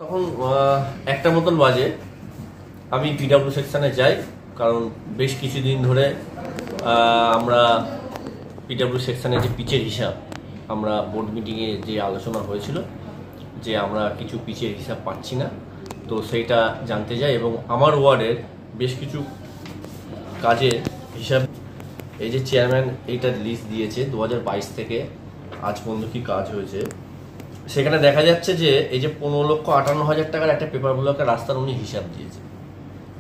তখন একটা মতন বাজে আমি পিডব্লিউ সেকশনে যাই, কারণ বেশ কিছুদিন ধরে আমরা পিডব্লিউ সেকশনে যে পিচের হিসাব আমরা বোর্ড মিটিংয়ে যে আলোচনা হয়েছিল যে আমরা কিছু পিচের হিসাব পাচ্ছি না, তো সেইটা জানতে যাই এবং আমার ওয়ার্ডের বেশ কিছু কাজের হিসাব এই যে চেয়ারম্যান এইটা লিস্ট দিয়েছে 2022 থেকে আজ পর্যন্ত কি কাজ হয়েছে, সেখানে দেখা যাচ্ছে যে এই যে 15,58,000 টাকার একটা পেপার ব্লকের রাস্তার উনি হিসাব দিয়েছে,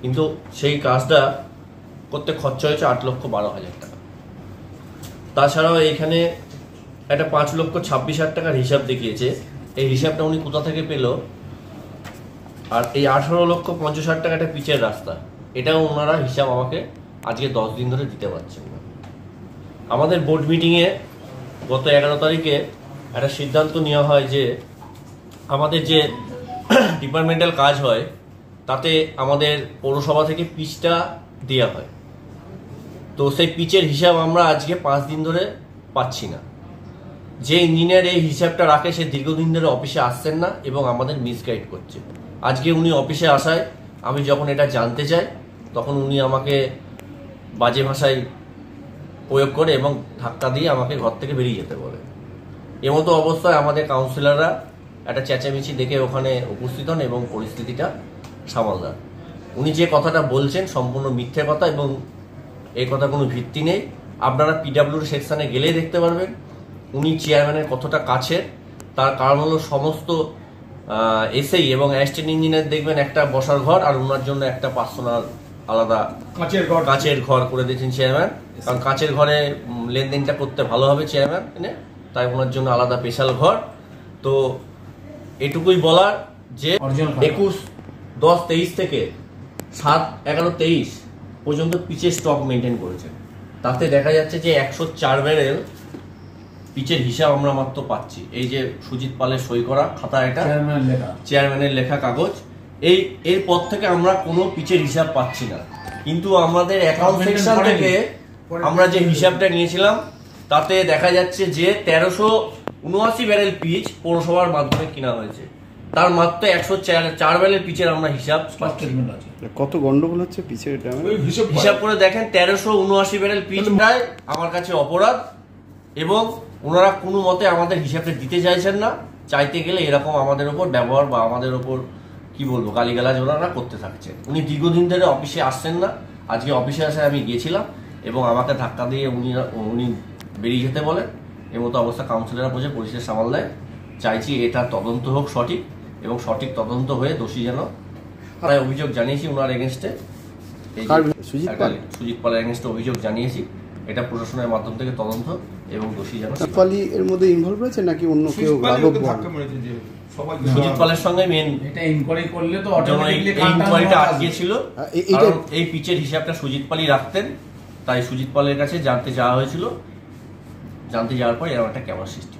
কিন্তু সেই কাজটা করতে খরচা হয়েছে 8,12,000 টাকা। তাছাড়াও এইখানে একটা 5,26,000 টাকার হিসাব দেখিয়েছে, এই হিসাবটা উনি কোথা থেকে পেল? আর এই 18,50,000 টাকা একটা পিচের রাস্তা, এটাও ওনারা হিসাব আমাকে আজকে 10 দিন ধরে দিতে পারছেন না। আমাদের বোর্ড মিটিংয়ে গত 11 তারিখে একটা সিদ্ধান্ত নেওয়া হয় যে আমাদের যে ডিপার্টমেন্টাল কাজ হয় তাতে আমাদের পৌরসভা থেকে পিচটা দেওয়া হয়, তো সেই পিচের হিসাব আমরা আজকে 5 দিন ধরে পাচ্ছি না। যে ইঞ্জিনিয়ার এই হিসাবটা রাখে সে দীর্ঘদিন ধরে অফিসে আসছেন না এবং আমাদের মিসগাইড করছে। আজকে উনি অফিসে আসায় আমি যখন এটা জানতে চাই তখন উনি আমাকে বাজে ভাষায় প্রয়োগ করে এবং ধাক্কা দিয়ে আমাকে ঘর থেকে বেরিয়ে যেতে বলে। এমতো অবস্থায় আমাদের কাউন্সিলররা একটা চেঁচামেচি দেখে ওখানে উপস্থিত হন এবং পরিস্থিতিটা সামাল দেন। উনি যে কথাটা বলছেন সম্পূর্ণ মিথ্যে কথা এবং এই কথা কোনো ভিত্তি নেই। আপনারা পিডব্লিউ সেকশনে গেলেই দেখতে পারবেন উনি চেয়ারম্যানের কতটা কাছের। তার কারণ হলো সমস্ত এসএই এবং অ্যাসিস্ট্যান্ট ইঞ্জিনিয়ার দেখবেন একটা বসার ঘর আর ওনার জন্য একটা পার্সোনাল আলাদা কাচের ঘর করে দিয়েছেন চেয়ারম্যান, কারণ কাচের ঘরে লেনদেনটা করতে ভালো হবে চেয়ারম্যান, তাই ওনার জন্য আলাদা স্পেশাল ঘর। তো এটুকুই বলার যে 21/10/23 থেকে 7/11/23 পর্যন্ত পিচের স্টক মেনটেন করেছেন, তাতে দেখা যাচ্ছে যে 104 ব্যারেল পিচের হিসাব আমরা মাত্র পাচ্ছি। এই যে সুজিত পালের সই করা খাতা, এটা চেয়ারম্যানের লেখা কাগজ, এরপর থেকে আমরা কোনো পিচের হিসাব পাচ্ছি না। কিন্তু আমাদের অ্যাকাউন্ট সেকশন থেকে আমরা যে হিসাবটা নিয়েছিলাম তাতে দেখা যাচ্ছে যে 1379 ব্যারেল পিচ পৌরসভার মাধ্যমে কিনা হয়েছে, তার মাত্র 104 ব্যারেল পিচের আমরা হিসাব পাচ্ছি। কত গন্ডগোল হচ্ছে পিচের হিসাব করে দেখেন 1379 ব্যারেল পিচ প্রায় আমার কাছে অপরাধ এবং ওনারা কোনো মতে আমাদের হিসাবটা দিতে চাইছেন না। চাইতে গেলে এরকম আমাদের ওপর ব্যবহার বা আমাদের ওপর কি বলবো গালিগালাজ ওনারা করতে থাকছেন। উনি দীর্ঘদিন ধরে অফিসে আসছেন না, আজকে অফিসে আসে আমি গিয়েছিলাম এবং আমাকে ধাক্কা দিয়ে উনি বেরিয়ে যেতে বলেন। এর মতো অবস্থা কাউন্সিলররা বুঝে পরিস্থিতি সামাল দেয়। চাইছি এটা তদন্ত হোক সঠিক এবং সঠিক তদন্ত হয়ে দোষী যেন, তাই অভিযোগ জানিয়েছি ওনার এগেনস্টে, সুজিত পালের এগেনস্টে অভিযোগ জানিয়েছি। এটা প্রশাসনের মাধ্যম থেকে তদন্ত এবং দোষী যেন। এর মধ্যে ইনভলভ রয়েছে নাকি অন্য কেউ? সুজিত পালের সঙ্গে মেন ইনকোয়ারি করলে তো ইনকোয়ারিটা আটকে ছিল। এই পিচের হিসাবটা সুজিত পালই রাখতেন, তাই সুজিত পালের কাছে জানতে যাওয়া হয়েছিল। জানতে যাওয়ার পর এরকম একটা ক্যামেরা সৃষ্টি।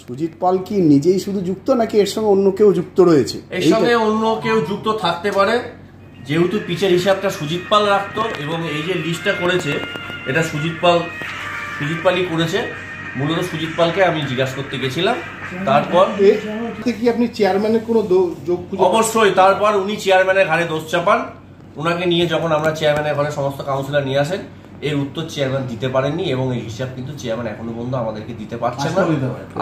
সুজিত পাল কি নিজেই শুধু যুক্ত নাকি এর সঙ্গে অন্য কেউ যুক্ত রয়েছে? এর সঙ্গে অন্য কেউ যুক্ত থাকতে পারে, যেহেতু পিচের হিসাবটা সুজিত পাল রাখতো এবং এই যে লিস্টটা করেছে এটা সুজিত পালই করেছে। মূলত সুজিত পালকে আমি জিজ্ঞাসা করতে গেছিলাম, তারপর কি আপনি চেয়ারম্যানের কোনো যোগ? অবশ্যই। তারপর উনি চেয়ারম্যানের ঘাড়ে দোষ চাপান। ওনাকে নিয়ে যখন আমরা চেয়ারম্যানের ঘরে সমস্ত কাউন্সিলর নিয়ে আসেন, এর উত্তর চেয়ারম্যান দিতে পারেননি এবং এই হিসাব কিন্তু চেয়ারম্যান এখনো পর্যন্ত আমাদেরকে দিতে পারছে না,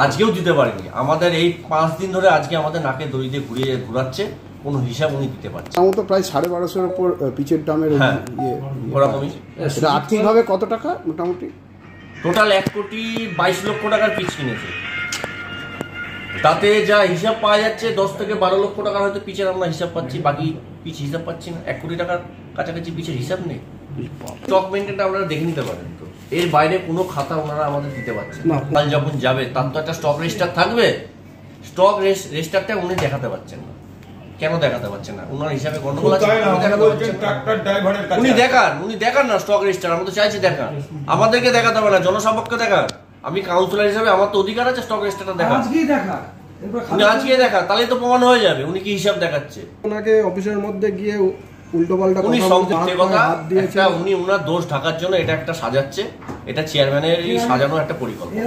আজকেও দিতে পারেনি। আমাদের এই 5 দিন ধরে আজকে আমাদের নাকে দড়ি দিয়ে ঘুরাচ্ছে, কোনো হিসাব উনি দিতে পারছে। আমার তো প্রায় 1250-এর উপর পিচের দামের। ওরকমই। আর্থিকভাবে কত টাকা মোটামুটি? টোটাল 1,22,00,000 টাকার পিচ কিনেছে, তাতে যা হিসাব পাওয়া যাচ্ছে 10 থেকে 12 লক্ষ টাকার হয়তো পিচের আমরা হিসাব পাচ্ছি, বাকি পিচ হিসাব পাচ্ছি না। 1 কোটি টাকার কাছাকাছি পিচের হিসাব নেই। স্টক মেনটেনটা আপনারা দেখে নিতে পারেন, তো এর বাইরে কোনো খাতা ওনারা আমাদের দিতে পারছেন না। মাল যখন যাবে তার তো একটা স্টক রেজিস্টার থাকবে, স্টক রেজিস্টারটা উনি দেখাতে পারছেন না। কেন দেখাতে পারছেন না? ওনার হিসাবে গন্ডগোল আছে, উনি দেখান না স্টক রেজিস্টার। আমরা তো চাইছি দেখান, আমাদেরকে দেখাতে হবে না, জনসম্পর্কে দেখান। আমি কাউন্সিলর হিসাবে আমার তো অধিকার আছে স্টক রেজিস্টারটা দেখা। উনি আজকে দেখা, তাহলে তো প্রমাণ হয়ে যাবে উনি কি হিসাব দেখাচ্ছে। ওনাকে অফিসের মধ্যে গিয়ে উল্টো পাল্টা উনি সংক্ষিপ্ত কথা একটা উনি ওনার দোষ ঢাকার জন্য এটা একটা সাজাচ্ছে, এটা চেয়ারম্যানের সাজানো একটা পরিকল্পনা।